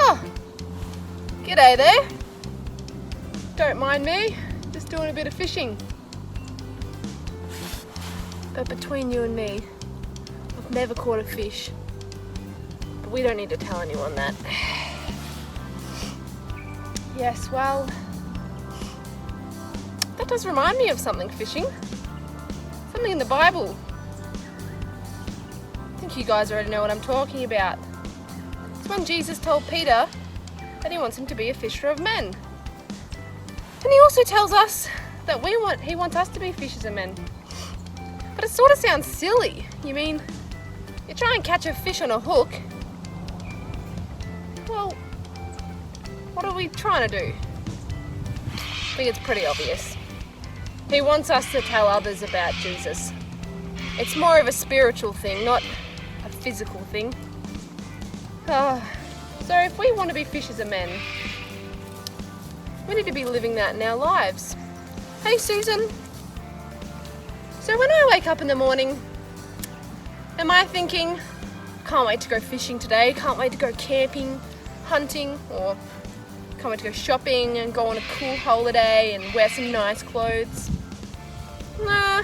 Oh, g'day there. Don't mind me, just doing a bit of fishing. But between you and me, I've never caught a fish. But we don't need to tell anyone that. Yes, well, that does remind me of something fishing. Something in the Bible. I think you guys already know what I'm talking about. It's when Jesus told Peter that he wants him to be a fisher of men. And he also tells us that he wants us to be fishers of men. But it sort of sounds silly. You mean, you try and catch a fish on a hook. Well, what are we trying to do? I think it's pretty obvious. He wants us to tell others about Jesus. It's more of a spiritual thing, not a physical thing. So if we want to be fishers of men, we need to be living that in our lives. Hey Susan. So when I wake up in the morning, am I thinking, can't wait to go fishing today, can't wait to go camping, hunting, or can't wait to go shopping and go on a cool holiday and wear some nice clothes? Nah.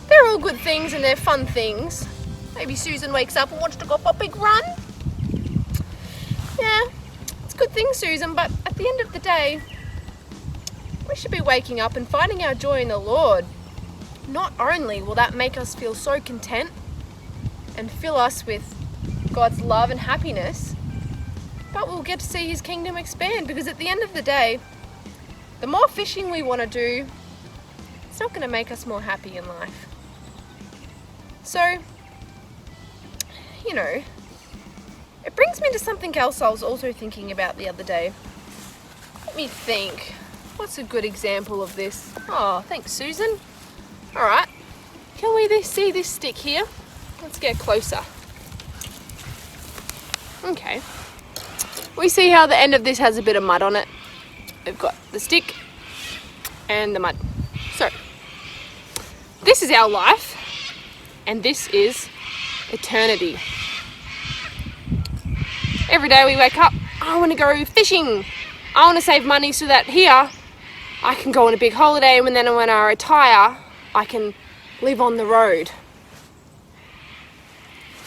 They're all good things and they're fun things. Maybe Susan wakes up and wants to go for a big run. Yeah, it's a good thing, Susan, but at the end of the day, we should be waking up and finding our joy in the Lord. Not only will that make us feel so content and fill us with God's love and happiness, but we'll get to see His kingdom expand, because at the end of the day, the more fishing we want to do, it's not going to make us more happy in life. So, you know, it brings me to something else I was also thinking about the other day. Let me think. What's a good example of this? Oh, thanks, Susan. All right. Can we see this stick here? Let's get closer. Okay. We see how the end of this has a bit of mud on it. We've got the stick and the mud. So, this is our life, and this is eternity. Every day we wake up, I want to go fishing. I want to save money so that here I can go on a big holiday, and then when I retire, I can live on the road.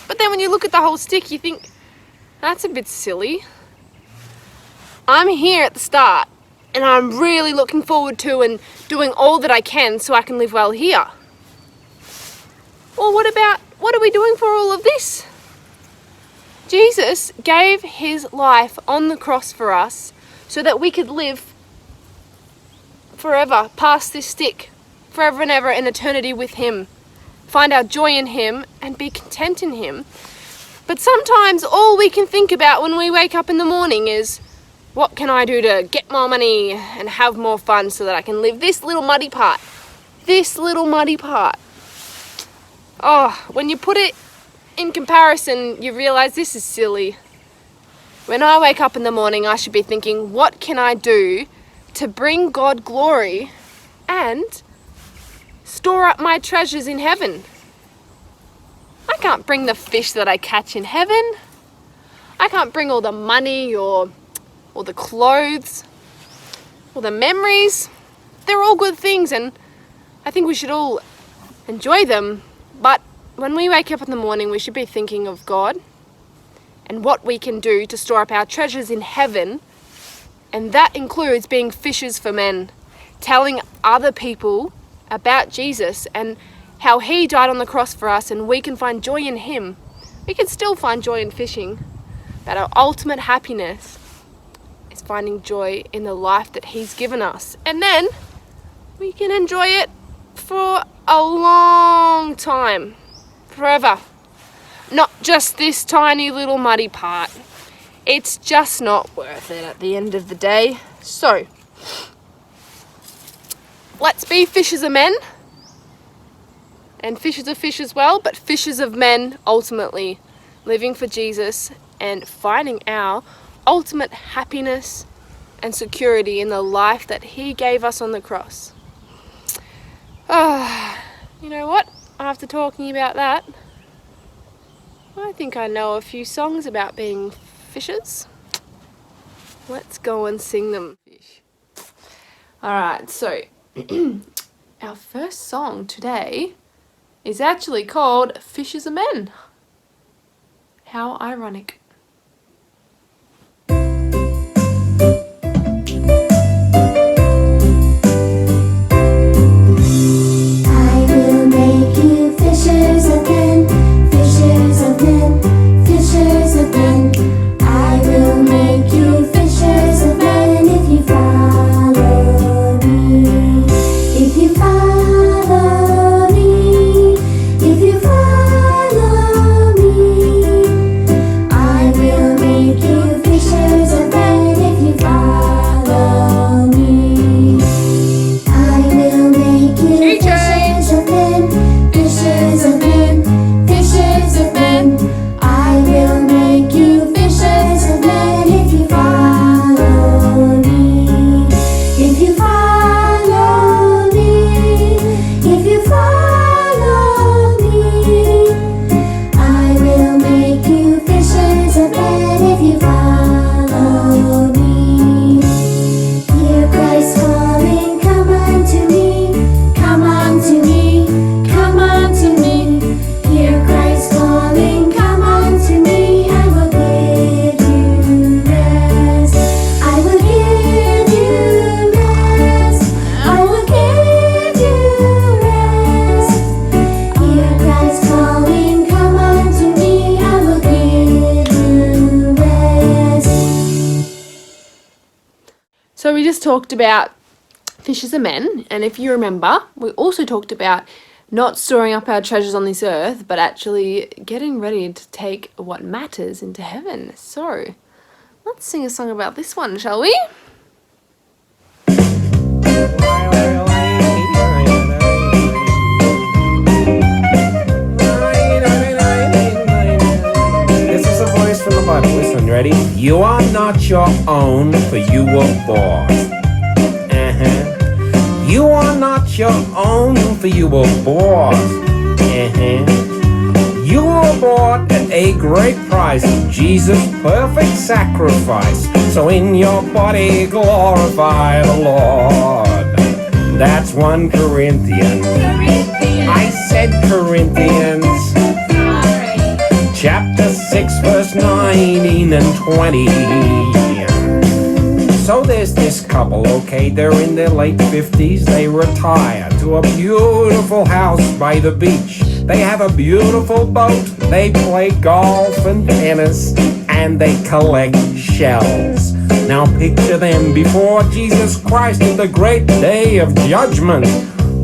But then when you look at the whole stick, you think, that's a bit silly. I'm here at the start, and I'm really looking forward to and doing all that I can so I can live well here. Well, what are we doing for all of this? Jesus gave His life on the cross for us so that we could live forever past this stick, forever and ever in eternity with Him, find our joy in Him and be content in Him. But sometimes all we can think about when we wake up in the morning is, what can I do to get more money and have more fun so that I can live this little muddy part? This little muddy part. Oh, when you put it in comparison, you realize this is silly. When I wake up in the morning, I should be thinking, what can I do to bring God glory and store up my treasures in heaven? I can't bring the fish that I catch in heaven. I can't bring all the money or the clothes or the memories. They're all good things, and I think we should all enjoy them. But when we wake up in the morning, we should be thinking of God and what we can do to store up our treasures in heaven. And that includes being fishers for men, telling other people about Jesus and how He died on the cross for us, and we can find joy in Him. We can still find joy in fishing, but our ultimate happiness is finding joy in the life that He's given us. And then we can enjoy it for a long time, forever. Not just this tiny little muddy part. It's just not worth it at the end of the day. So, let's be fishers of men, and fishers of fish as well, but fishers of men ultimately, living for Jesus and finding our ultimate happiness and security in the life that He gave us on the cross. You know what? After talking about that, I think I know a few songs about being fishers. Let's go and sing them. Alright, so our first song today is actually called Fishers Are Men. How ironic. So we just talked about fishers are men, and if you remember, we also talked about not storing up our treasures on this earth, but actually getting ready to take what matters into heaven. So let's sing a song about this one, shall we? This is a voice from the Bible. Listen, ready? You are not your own, for you were bought. You are not your own, for you were bought. You were bought at a great price, Jesus' perfect sacrifice. So in your body glorify the Lord. That's 1 Corinthians. I said Corinthians. Chapter 6, verse 19 and 20. So there's this couple, okay, they're in their late 50s. They retire to a beautiful house by the beach. They have a beautiful boat. They play golf and tennis, and they collect shells. Now picture them before Jesus Christ in the great day of judgment.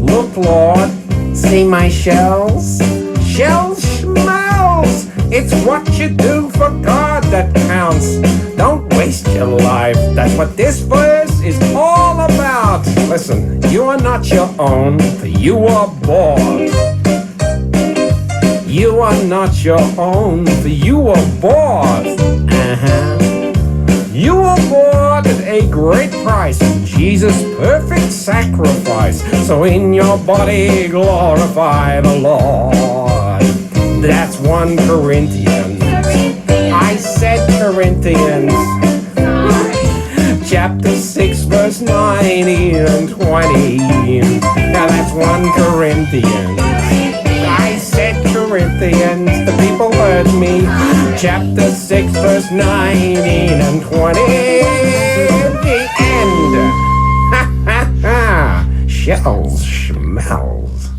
Look, Lord, see my shells? Shells smells. It's what you do for God that counts. Don't waste your life. That's what this verse is all about. Listen, you are not your own, for you are bought. You are not your own, for you were bought. You were bought at a great price, Jesus' perfect sacrifice. So in your body glorify the Lord. That's 1 Corinthians. I said Corinthians. Chapter 6, verse 19 and 20. Now that's 1 Corinthians. I said Corinthians. The people heard me. Chapter 6, verse 19 and 20. The end. Ha ha ha. Shells smells.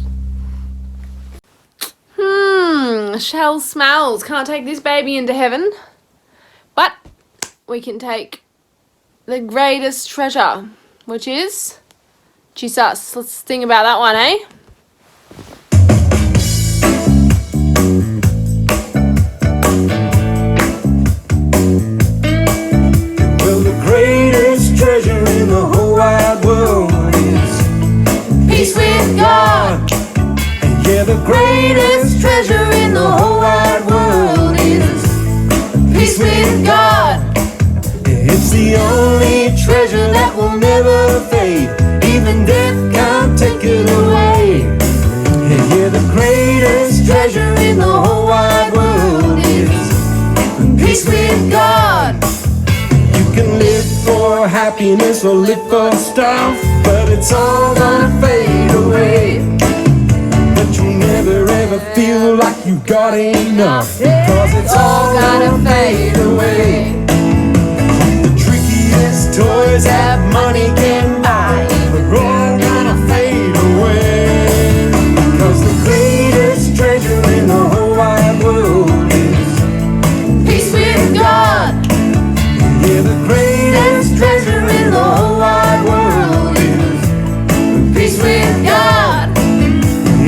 Shell smells. Can't take this baby into heaven. But we can take the greatest treasure, which is Jesus. Let's think about that one, eh? Well, the greatest treasure in the whole wide world is Peace with God. And yeah, the greatest treasure in the whole wide world is Peace with God. It's the only treasure that will never fade. Even death can't take it away. Yeah, the greatest treasure in the whole wide world is Peace with God. you can live happiness will live for stuff, but it's all gonna fade away. But you'll never ever feel like you got enough, because it's all gonna fade away. The trickiest toys that money can buy, they're all gonna fade away. Because the greatest treasure in the whole wide world is peace with God. Yeah, the greatest treasure in the whole wide world is peace with God.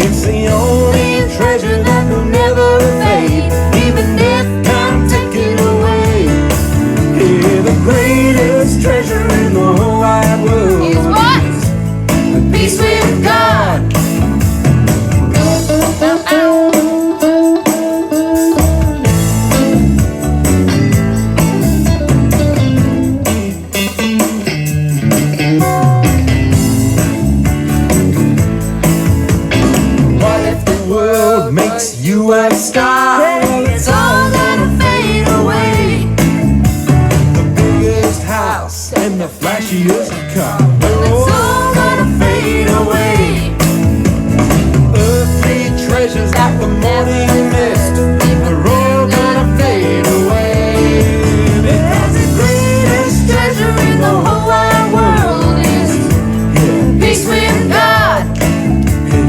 It's the only treasure that will never fade, even if can't take it away. Yeah, the greatest treasure in the whole wide world Is what? peace with God. What if the world makes you a star? Well, it's all gonna fade away. The biggest house and the flashiest car, it's all gonna fade away. Earthly treasures like the morning mist, they're all gonna fade away. Because the greatest treasure in the whole wide world is peace with God.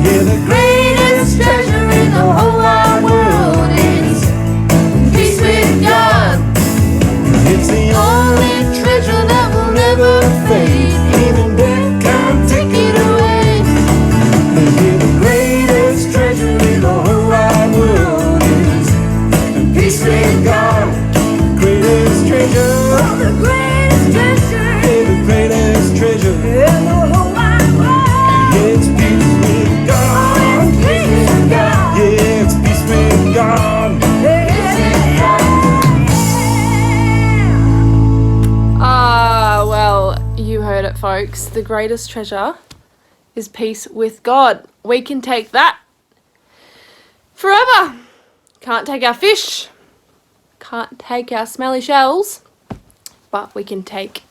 Yeah, the greatest treasure in the whole wide world is peace with God. It's the only treasure that will never fade, even death can't take it away. Yeah, the greatest treasure in the whole wide world is peace with God. The greatest treasure, the greatest treasure, yeah, the greatest treasure in the whole wide world. Yeah, it's peace with God. It's peace with God. Yeah, it's peace with God. Well, you heard it, folks. The greatest treasure is peace with God. We can take that forever. Can't take our fish, can't take our smelly shells, but we can take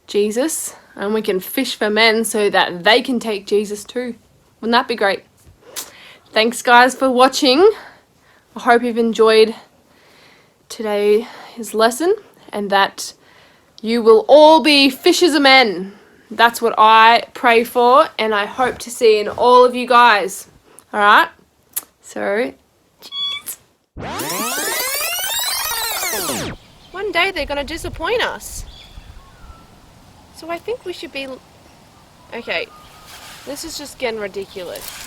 Jesus, and we can fish for men so that they can take Jesus too. Wouldn't that be great? Thanks, guys, for watching. I hope you've enjoyed today's lesson, and that you will all be fishers of men. That's what I pray for, and I hope to see in all of you guys. All right? So, one day they're going to disappoint us. So I think we should be... Okay, this is just getting ridiculous.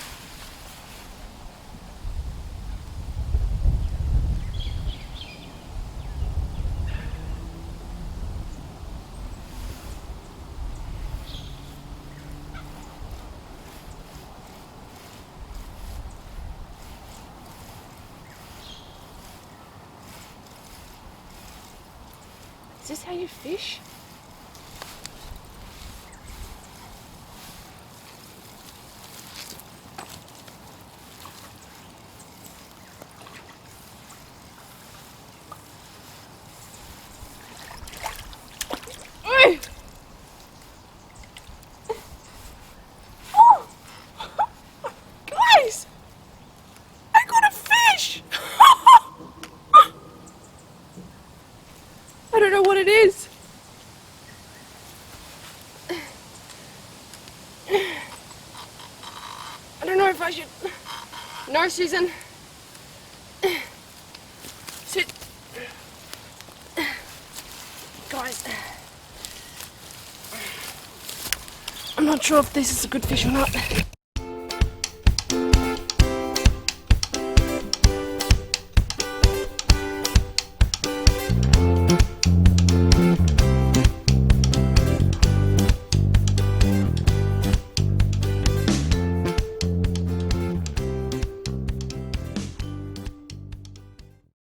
Is this how you fish? Oi! Oh! Guys! I got a fish! I don't know what it is. I don't know if I should... No, Susan. Sit. Guys. I'm not sure if this is a good fish or not.